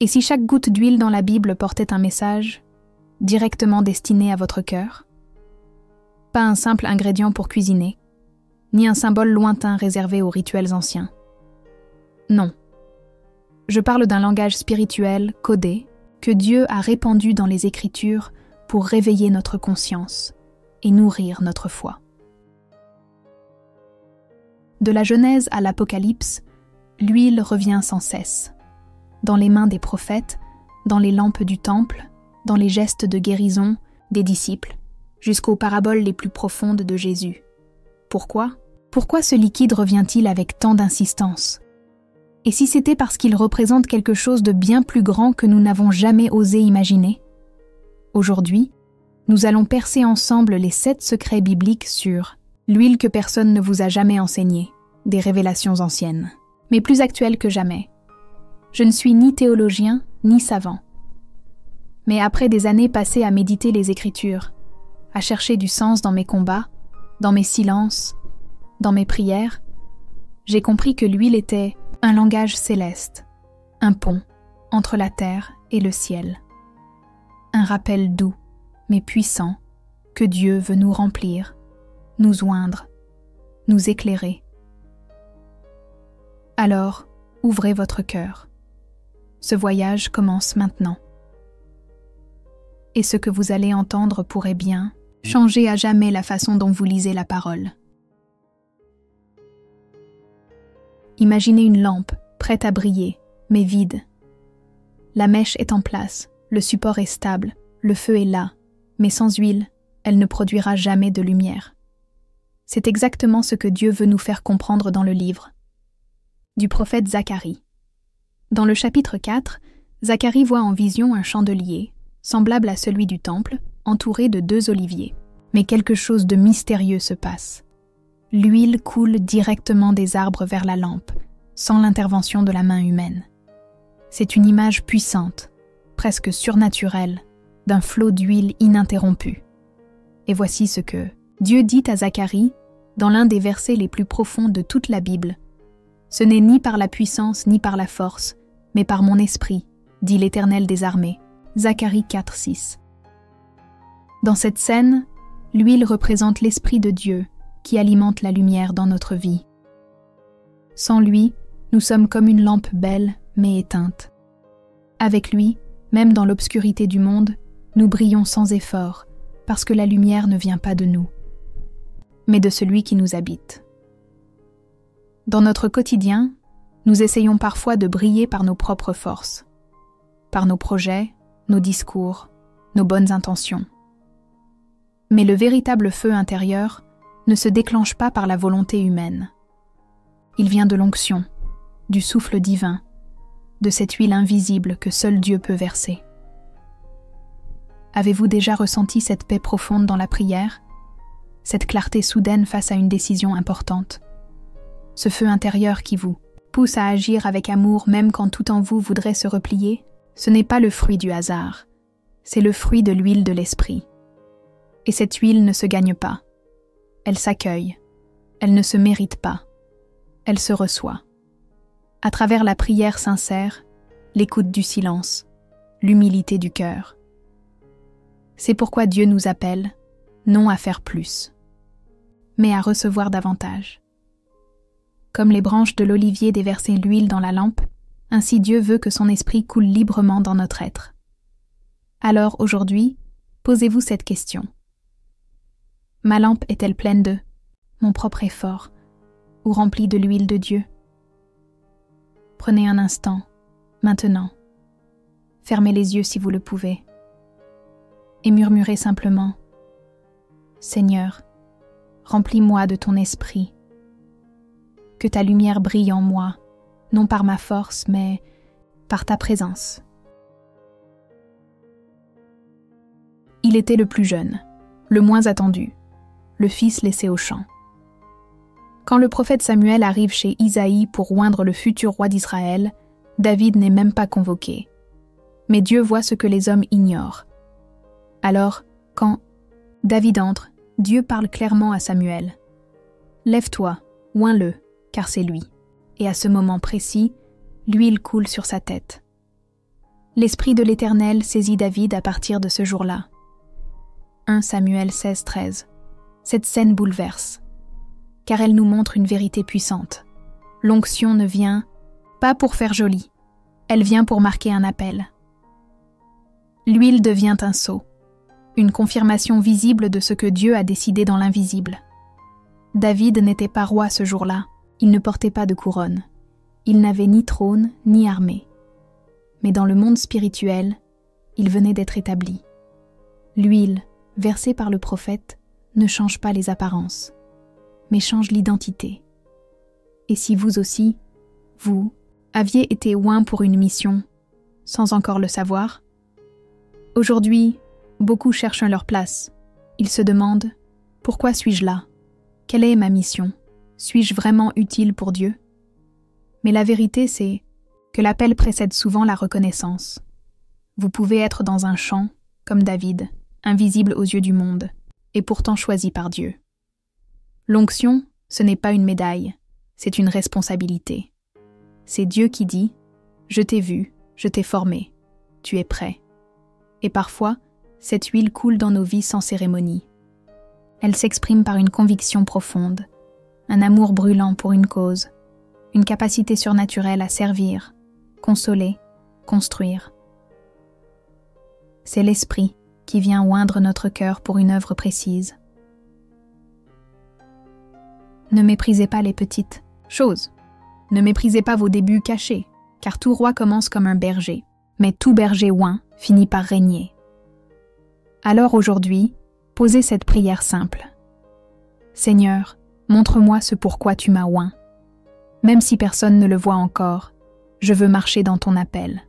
Et si chaque goutte d'huile dans la Bible portait un message directement destiné à votre cœur? Pas un simple ingrédient pour cuisiner, ni un symbole lointain réservé aux rituels anciens. Non. Je parle d'un langage spirituel, codé, que Dieu a répandu dans les Écritures pour réveiller notre conscience et nourrir notre foi. De la Genèse à l'Apocalypse, l'huile revient sans cesse. Dans les mains des prophètes, dans les lampes du temple, dans les gestes de guérison des disciples, jusqu'aux paraboles les plus profondes de Jésus. Pourquoi? Pourquoi ce liquide revient-il avec tant d'insistance? Et si c'était parce qu'il représente quelque chose de bien plus grand que nous n'avons jamais osé imaginer? Aujourd'hui, nous allons percer ensemble les 7 secrets bibliques sur l'huile que personne ne vous a jamais enseignée, des révélations anciennes, mais plus actuelles que jamais. Je ne suis ni théologien, ni savant. Mais après des années passées à méditer les Écritures, à chercher du sens dans mes combats, dans mes silences, dans mes prières, j'ai compris que l'huile était un langage céleste, un pont entre la terre et le ciel. Un rappel doux, mais puissant, que Dieu veut nous remplir, nous oindre, nous éclairer. Alors, ouvrez votre cœur. Ce voyage commence maintenant. Et ce que vous allez entendre pourrait bien changer à jamais la façon dont vous lisez la parole. Imaginez une lampe, prête à briller, mais vide. La mèche est en place, le support est stable, le feu est là, mais sans huile, elle ne produira jamais de lumière. C'est exactement ce que Dieu veut nous faire comprendre dans le livre du prophète Zacharie. Dans le chapitre 4, Zacharie voit en vision un chandelier, semblable à celui du temple, entouré de 2 oliviers. Mais quelque chose de mystérieux se passe. L'huile coule directement des arbres vers la lampe, sans l'intervention de la main humaine. C'est une image puissante, presque surnaturelle, d'un flot d'huile ininterrompu. Et voici ce que Dieu dit à Zacharie dans l'un des versets les plus profonds de toute la Bible. « Ce n'est ni par la puissance ni par la force, mais par mon esprit, dit l'Éternel des armées. » Zacharie 4, 6. Dans cette scène, l'huile représente l'Esprit de Dieu qui alimente la lumière dans notre vie. Sans lui, nous sommes comme une lampe belle mais éteinte. Avec lui, même dans l'obscurité du monde, nous brillons sans effort parce que la lumière ne vient pas de nous, mais de celui qui nous habite. Dans notre quotidien, nous essayons parfois de briller par nos propres forces, par nos projets, nos discours, nos bonnes intentions. Mais le véritable feu intérieur ne se déclenche pas par la volonté humaine. Il vient de l'onction, du souffle divin, de cette huile invisible que seul Dieu peut verser. Avez-vous déjà ressenti cette paix profonde dans la prière, cette clarté soudaine face à une décision importante, ce feu intérieur qui vous pousse à agir avec amour même quand tout en vous voudrait se replier? Ce n'est pas le fruit du hasard, c'est le fruit de l'huile de l'esprit. Et cette huile ne se gagne pas, elle s'accueille, elle ne se mérite pas, elle se reçoit. À travers la prière sincère, l'écoute du silence, l'humilité du cœur. C'est pourquoi Dieu nous appelle, non à faire plus, mais à recevoir davantage. Comme les branches de l'olivier déversaient l'huile dans la lampe, ainsi Dieu veut que son esprit coule librement dans notre être. Alors aujourd'hui, posez-vous cette question. Ma lampe est-elle pleine de mon propre effort ou remplie de l'huile de Dieu? Prenez un instant, maintenant. Fermez les yeux si vous le pouvez. Et murmurez simplement « Seigneur, remplis-moi de ton esprit. Que ta lumière brille en moi, non par ma force, mais par ta présence. » Il était le plus jeune, le moins attendu, le fils laissé au champ. Quand le prophète Samuel arrive chez Isaïe pour oindre le futur roi d'Israël, David n'est même pas convoqué. Mais Dieu voit ce que les hommes ignorent. Alors, quand David entre, Dieu parle clairement à Samuel. « Lève-toi, oins-le, car c'est lui. » Et à ce moment précis, l'huile coule sur sa tête. L'Esprit de l'Éternel saisit David à partir de ce jour-là. 1 Samuel 16-13. Cette scène bouleverse, car elle nous montre une vérité puissante. L'onction ne vient pas pour faire joli, elle vient pour marquer un appel. L'huile devient un sceau, une confirmation visible de ce que Dieu a décidé dans l'invisible. David n'était pas roi ce jour-là, il ne portait pas de couronne, il n'avait ni trône ni armée. Mais dans le monde spirituel, il venait d'être établi. L'huile, versée par le prophète, ne change pas les apparences, mais change l'identité. Et si vous aussi, vous, aviez été oint pour une mission, sans encore le savoir, aujourd'hui, beaucoup cherchent leur place. Ils se demandent « Pourquoi suis-je là ? Quelle est ma mission ? Suis-je vraiment utile pour Dieu ?» Mais la vérité, c'est que l'appel précède souvent la reconnaissance. Vous pouvez être dans un champ, comme David, invisible aux yeux du monde, et pourtant choisi par Dieu. L'onction, ce n'est pas une médaille, c'est une responsabilité. C'est Dieu qui dit « Je t'ai vu, je t'ai formé, tu es prêt ». Et parfois, cette huile coule dans nos vies sans cérémonie. Elle s'exprime par une conviction profonde, un amour brûlant pour une cause, une capacité surnaturelle à servir, consoler, construire. C'est l'Esprit qui vient oindre notre cœur pour une œuvre précise. Ne méprisez pas les petites choses. Ne méprisez pas vos débuts cachés, car tout roi commence comme un berger, mais tout berger oint finit par régner. Alors aujourd'hui, posez cette prière simple. Seigneur, montre-moi ce pourquoi tu m'as oint. Même si personne ne le voit encore, je veux marcher dans ton appel.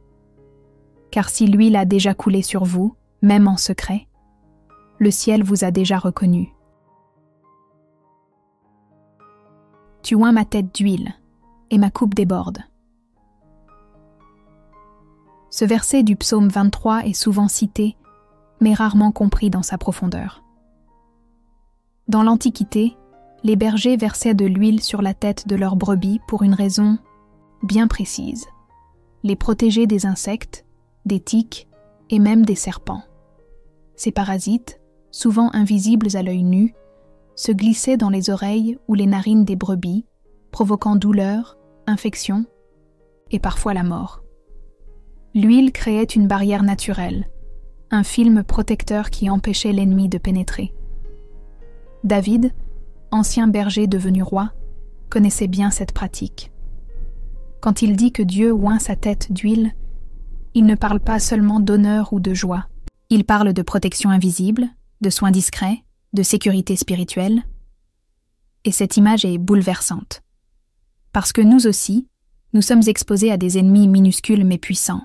Car si l'huile a déjà coulé sur vous, même en secret, le ciel vous a déjà reconnu. Tu oins ma tête d'huile, et ma coupe déborde. Ce verset du psaume 23 est souvent cité, mais rarement compris dans sa profondeur. Dans l'Antiquité, les bergers versaient de l'huile sur la tête de leurs brebis pour une raison bien précise, les protéger des insectes, des tiques et même des serpents. Ces parasites, souvent invisibles à l'œil nu, se glissaient dans les oreilles ou les narines des brebis, provoquant douleur, infection et parfois la mort. L'huile créait une barrière naturelle, un film protecteur qui empêchait l'ennemi de pénétrer. David, ancien berger devenu roi, connaissait bien cette pratique. Quand il dit que Dieu oint sa tête d'huile, il ne parle pas seulement d'honneur ou de joie. Il parle de protection invisible, de soins discrets, de sécurité spirituelle. Et cette image est bouleversante. Parce que nous aussi, nous sommes exposés à des ennemis minuscules mais puissants.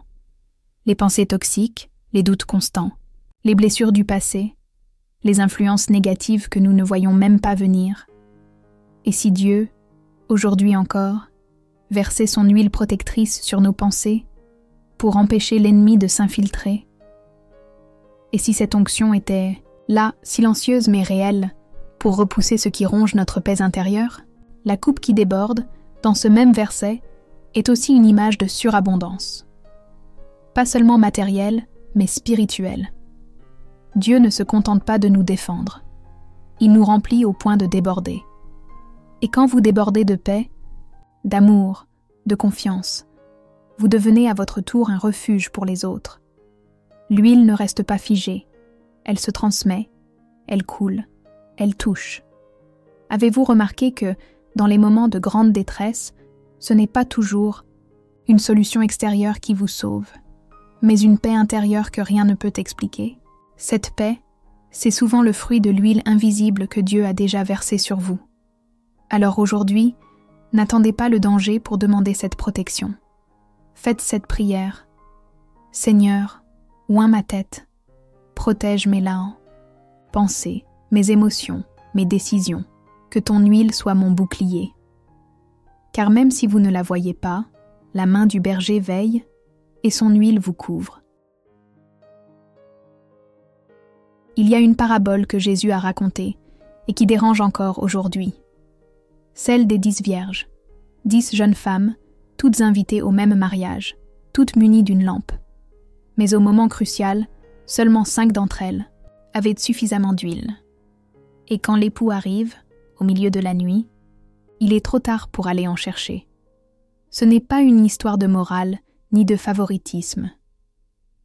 Les pensées toxiques, les doutes constants, les blessures du passé, les influences négatives que nous ne voyons même pas venir. Et si Dieu, aujourd'hui encore, versait son huile protectrice sur nos pensées pour empêcher l'ennemi de s'infiltrer? Et si cette onction était là, silencieuse mais réelle, pour repousser ce qui ronge notre paix intérieure? La coupe qui déborde, dans ce même verset, est aussi une image de surabondance. Pas seulement matérielle, mais spirituelle. Dieu ne se contente pas de nous défendre. Il nous remplit au point de déborder. Et quand vous débordez de paix, d'amour, de confiance, vous devenez à votre tour un refuge pour les autres. L'huile ne reste pas figée, elle se transmet, elle coule, elle touche. Avez-vous remarqué que, dans les moments de grande détresse, ce n'est pas toujours une solution extérieure qui vous sauve, mais une paix intérieure que rien ne peut expliquer? Cette paix, c'est souvent le fruit de l'huile invisible que Dieu a déjà versée sur vous. Alors aujourd'hui, n'attendez pas le danger pour demander cette protection. Faites cette prière. Seigneur, oins ma tête, protège mes laons, pensées, mes émotions, mes décisions, que ton huile soit mon bouclier. Car même si vous ne la voyez pas, la main du berger veille et son huile vous couvre. Il y a une parabole que Jésus a racontée et qui dérange encore aujourd'hui. Celle des 10 vierges, 10 jeunes femmes, toutes invitées au même mariage, toutes munies d'une lampe. Mais au moment crucial, seulement 5 d'entre elles avaient suffisamment d'huile. Et quand l'époux arrive, au milieu de la nuit, il est trop tard pour aller en chercher. Ce n'est pas une histoire de morale ni de favoritisme.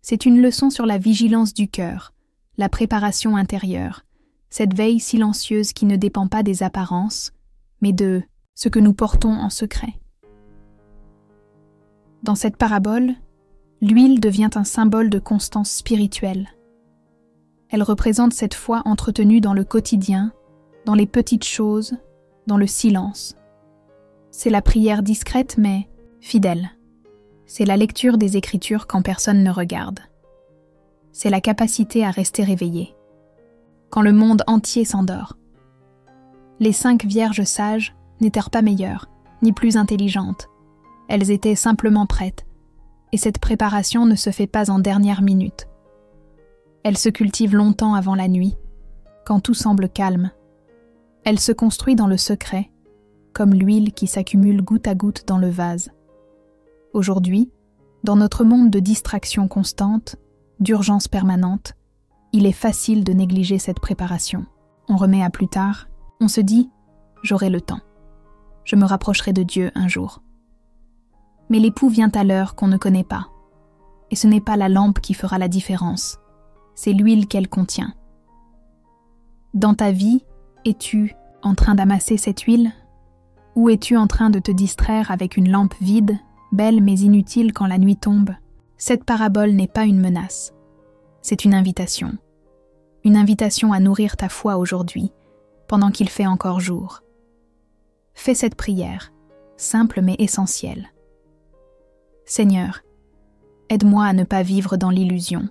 C'est une leçon sur la vigilance du cœur, la préparation intérieure, cette veille silencieuse qui ne dépend pas des apparences, mais de ce que nous portons en secret. Dans cette parabole, l'huile devient un symbole de constance spirituelle. Elle représente cette foi entretenue dans le quotidien, dans les petites choses, dans le silence. C'est la prière discrète mais fidèle. C'est la lecture des Écritures quand personne ne regarde. C'est la capacité à rester éveillé, quand le monde entier s'endort. Les 5 vierges sages n'étaient pas meilleures, ni plus intelligentes. Elles étaient simplement prêtes, et cette préparation ne se fait pas en dernière minute. Elle se cultive longtemps avant la nuit, quand tout semble calme. Elle se construit dans le secret, comme l'huile qui s'accumule goutte à goutte dans le vase. Aujourd'hui, dans notre monde de distraction constante, d'urgence permanente, il est facile de négliger cette préparation. On remet à plus tard, on se dit « j'aurai le temps, je me rapprocherai de Dieu un jour ». Mais l'époux vient à l'heure qu'on ne connaît pas. Et ce n'est pas la lampe qui fera la différence, c'est l'huile qu'elle contient. Dans ta vie, es-tu en train d'amasser cette huile? Ou es-tu en train de te distraire avec une lampe vide, belle mais inutile quand la nuit tombe? Cette parabole n'est pas une menace, c'est une invitation. Une invitation à nourrir ta foi aujourd'hui, pendant qu'il fait encore jour. Fais cette prière, simple mais essentielle. Seigneur, aide-moi à ne pas vivre dans l'illusion.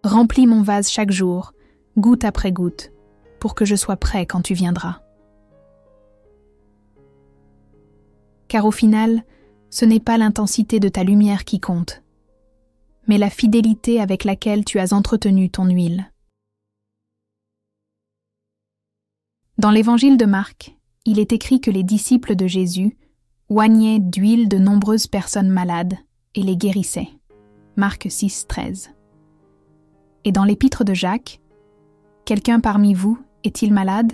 Remplis mon vase chaque jour, goutte après goutte, pour que je sois prêt quand tu viendras. Car au final, ce n'est pas l'intensité de ta lumière qui compte, mais la fidélité avec laquelle tu as entretenu ton huile. Dans l'évangile de Marc, il est écrit que les disciples de Jésus oignaient d'huile de nombreuses personnes malades et les guérissaient. Marc 6, 13. Et dans l'épître de Jacques, « Quelqu'un parmi vous est-il malade ?»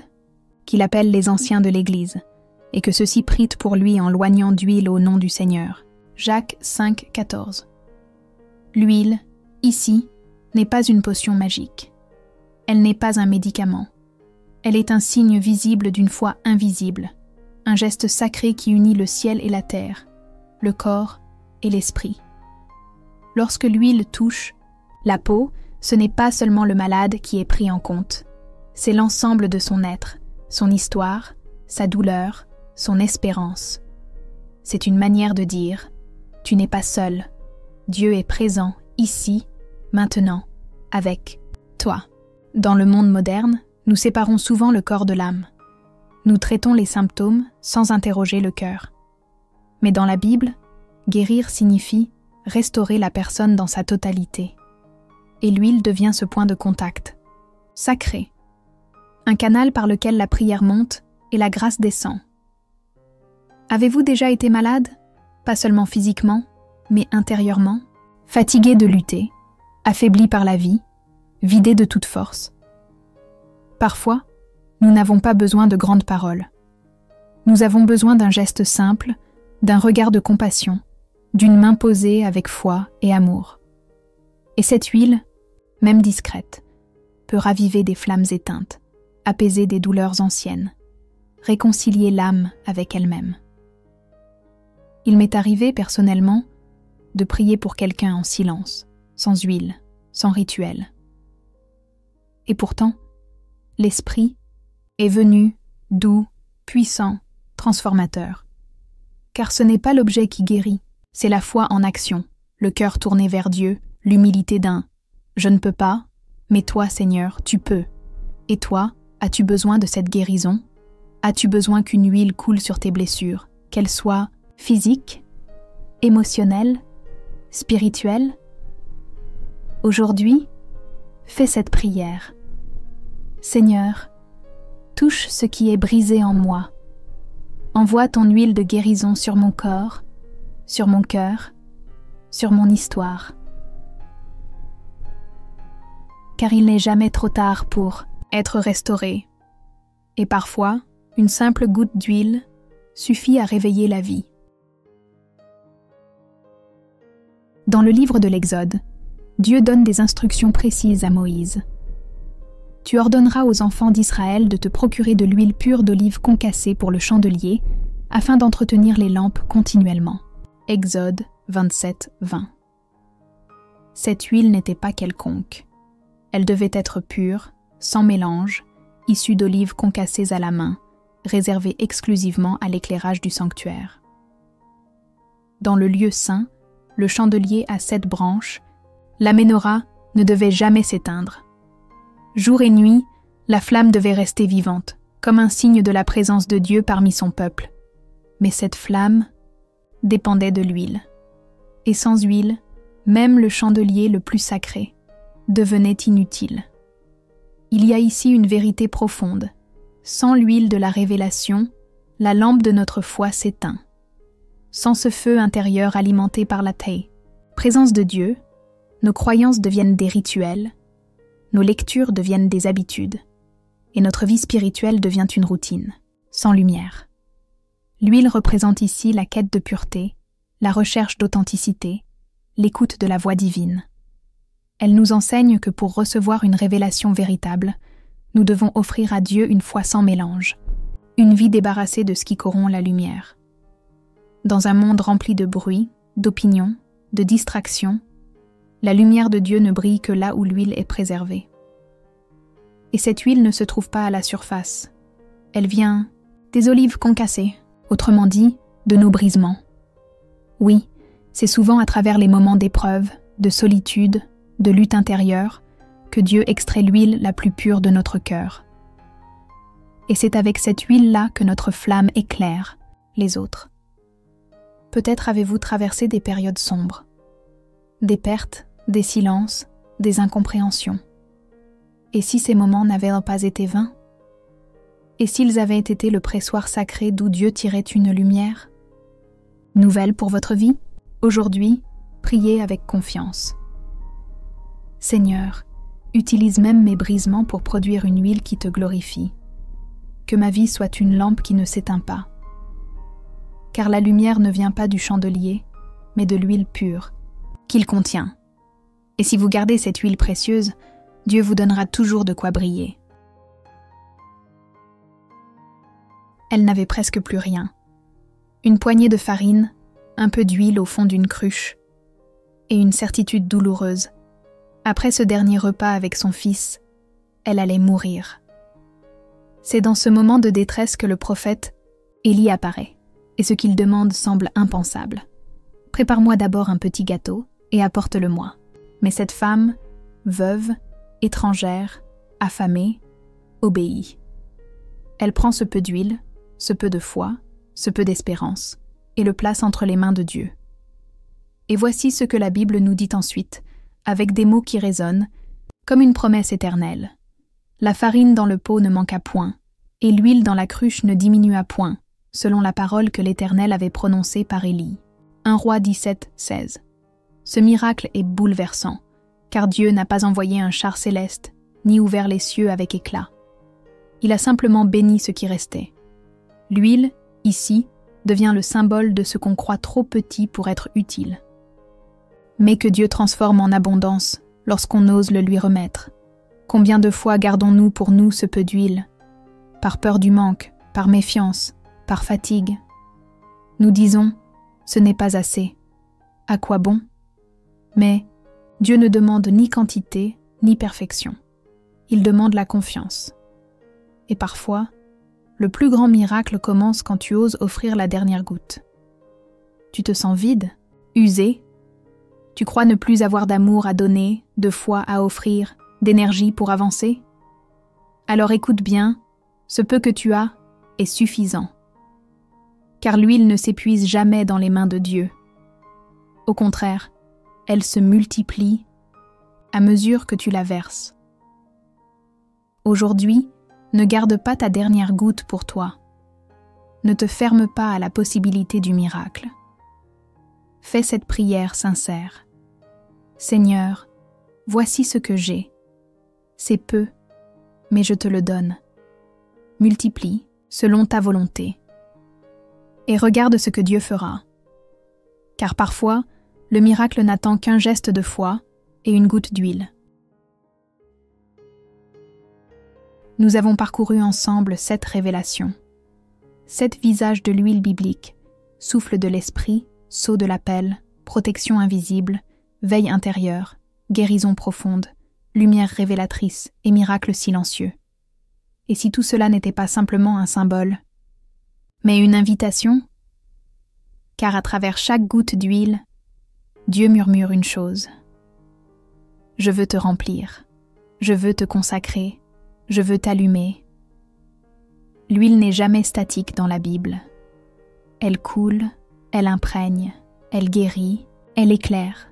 qu'il appelle les anciens de l'Église, et que ceux-ci prient pour lui en l'oignant d'huile au nom du Seigneur. Jacques 5, 14. L'huile, ici, n'est pas une potion magique. Elle n'est pas un médicament. Elle est un signe visible d'une foi invisible, un geste sacré qui unit le ciel et la terre, le corps et l'esprit. Lorsque l'huile touche la peau, ce n'est pas seulement le malade qui est pris en compte, c'est l'ensemble de son être, son histoire, sa douleur, son espérance. C'est une manière de dire « Tu n'es pas seul, Dieu est présent, ici, maintenant, avec toi ». Dans le monde moderne, nous séparons souvent le corps de l'âme. Nous traitons les symptômes sans interroger le cœur. Mais dans la Bible, guérir signifie restaurer la personne dans sa totalité. Et l'huile devient ce point de contact, sacré, un canal par lequel la prière monte et la grâce descend. Avez-vous déjà été malade? Pas seulement physiquement, mais intérieurement, fatigué de lutter, affaibli par la vie, vidé de toute force. Parfois, nous n'avons pas besoin de grandes paroles. Nous avons besoin d'un geste simple, d'un regard de compassion, d'une main posée avec foi et amour. Et cette huile, même discrète, peut raviver des flammes éteintes, apaiser des douleurs anciennes, réconcilier l'âme avec elle-même. Il m'est arrivé personnellement de prier pour quelqu'un en silence, sans huile, sans rituel. Et pourtant, l'Esprit est venu, doux, puissant, transformateur. Car ce n'est pas l'objet qui guérit, c'est la foi en action, le cœur tourné vers Dieu, l'humilité d'un « Je ne peux pas, mais toi, Seigneur, tu peux. Et toi, as-tu besoin de cette guérison? As-tu besoin qu'une huile coule sur tes blessures, qu'elles soient physiques, émotionnelles, spirituelles? Aujourd'hui, fais cette prière. Seigneur, touche ce qui est brisé en moi. Envoie ton huile de guérison sur mon corps, sur mon cœur, sur mon histoire. car il n'est jamais trop tard pour être restauré. Et parfois, une simple goutte d'huile suffit à réveiller la vie. Dans le livre de l'Exode, Dieu donne des instructions précises à Moïse. « Tu ordonneras aux enfants d'Israël de te procurer de l'huile pure d'olive concassée pour le chandelier, afin d'entretenir les lampes continuellement. » Exode 27, 20. Cette huile n'était pas quelconque. Elle devait être pure, sans mélange, issue d'olives concassées à la main, réservée exclusivement à l'éclairage du sanctuaire. Dans le lieu saint, le chandelier à 7 branches, la menorah ne devait jamais s'éteindre. Jour et nuit, la flamme devait rester vivante, comme un signe de la présence de Dieu parmi son peuple. Mais cette flamme dépendait de l'huile. Et sans huile, même le chandelier le plus sacré devenait inutile. Il y a ici une vérité profonde. Sans l'huile de la révélation, la lampe de notre foi s'éteint. Sans ce feu intérieur alimenté par la taille, présence de Dieu, nos croyances deviennent des rituels, nos lectures deviennent des habitudes, et notre vie spirituelle devient une routine, sans lumière. L'huile représente ici la quête de pureté, la recherche d'authenticité, l'écoute de la voix divine. Elle nous enseigne que pour recevoir une révélation véritable, nous devons offrir à Dieu une foi sans mélange, une vie débarrassée de ce qui corrompt la lumière. Dans un monde rempli de bruit, d'opinions, de distractions, la lumière de Dieu ne brille que là où l'huile est préservée. Et cette huile ne se trouve pas à la surface. Elle vient des olives concassées, autrement dit, de nos brisements. Oui, c'est souvent à travers les moments d'épreuve, de solitude, de lutte intérieure, que Dieu extrait l'huile la plus pure de notre cœur. Et c'est avec cette huile-là que notre flamme éclaire les autres. Peut-être avez-vous traversé des périodes sombres, des pertes, des silences, des incompréhensions. Et si ces moments n'avaient pas été vains? Et s'ils avaient été le pressoir sacré d'où Dieu tirait une lumière? Nouvelle pour votre vie? Aujourd'hui, priez avec confiance. Seigneur, utilise même mes brisements pour produire une huile qui te glorifie. Que ma vie soit une lampe qui ne s'éteint pas. Car la lumière ne vient pas du chandelier, mais de l'huile pure qu'il contient. Et si vous gardez cette huile précieuse, Dieu vous donnera toujours de quoi briller. Elle n'avait presque plus rien. Une poignée de farine, un peu d'huile au fond d'une cruche, et une certitude douloureuse. Après ce dernier repas avec son fils, elle allait mourir. C'est dans ce moment de détresse que le prophète Élie apparaît, et ce qu'il demande semble impensable. « Prépare-moi d'abord un petit gâteau et apporte-le-moi. » Mais cette femme, veuve, étrangère, affamée, obéit. Elle prend ce peu d'huile, ce peu de foi, ce peu d'espérance, et le place entre les mains de Dieu. Et voici ce que la Bible nous dit ensuite, avec des mots qui résonnent, comme une promesse éternelle. La farine dans le pot ne manqua point, et l'huile dans la cruche ne diminua point, selon la parole que l'Éternel avait prononcée par Élie. 1 Rois 17, 16. Ce miracle est bouleversant, car Dieu n'a pas envoyé un char céleste, ni ouvert les cieux avec éclat. Il a simplement béni ce qui restait. L'huile, ici, devient le symbole de ce qu'on croit trop petit pour être utile. Mais que Dieu transforme en abondance lorsqu'on ose le lui remettre. Combien de fois gardons-nous pour nous ce peu d'huile? Par peur du manque, par méfiance, par fatigue. Nous disons, ce n'est pas assez. À quoi bon? Mais Dieu ne demande ni quantité, ni perfection. Il demande la confiance. Et parfois, le plus grand miracle commence quand tu oses offrir la dernière goutte. Tu te sens vide, usé. Tu crois ne plus avoir d'amour à donner, de foi à offrir, d'énergie pour avancer? Alors écoute bien, ce peu que tu as est suffisant. Car l'huile ne s'épuise jamais dans les mains de Dieu. Au contraire, elle se multiplie à mesure que tu la verses. Aujourd'hui, ne garde pas ta dernière goutte pour toi. Ne te ferme pas à la possibilité du miracle. Fais cette prière sincère. Seigneur, voici ce que j'ai. C'est peu, mais je te le donne. Multiplie, selon ta volonté. Et regarde ce que Dieu fera. Car parfois, le miracle n'attend qu'un geste de foi et une goutte d'huile. Nous avons parcouru ensemble 7 révélations. 7 visages de l'huile biblique, souffle de l'esprit, sceau de l'appel, protection invisible, veille intérieure, guérison profonde, lumière révélatrice et miracle silencieux. Et si tout cela n'était pas simplement un symbole, mais une invitation? Car à travers chaque goutte d'huile, Dieu murmure une chose. Je veux te remplir, je veux te consacrer, je veux t'allumer. L'huile n'est jamais statique dans la Bible. Elle coule, elle imprègne, elle guérit, elle éclaire,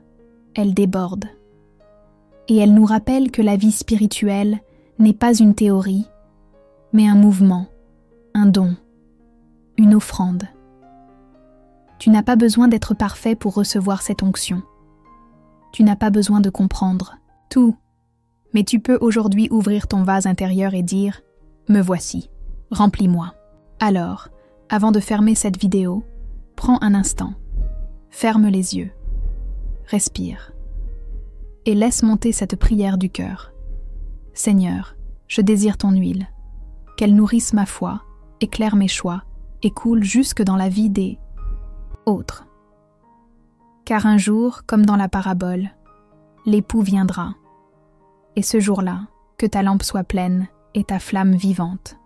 elle déborde. Et elle nous rappelle que la vie spirituelle n'est pas une théorie, mais un mouvement, un don, une offrande. Tu n'as pas besoin d'être parfait pour recevoir cette onction. Tu n'as pas besoin de comprendre tout, mais tu peux aujourd'hui ouvrir ton vase intérieur et dire « Me voici, remplis-moi ». Alors, avant de fermer cette vidéo, prends un instant, ferme les yeux, respire et laisse monter cette prière du cœur. Seigneur, je désire ton huile, qu'elle nourrisse ma foi, éclaire mes choix et coule jusque dans la vie des autres. Car un jour, comme dans la parabole, l'époux viendra. Et ce jour-là, que ta lampe soit pleine et ta flamme vivante.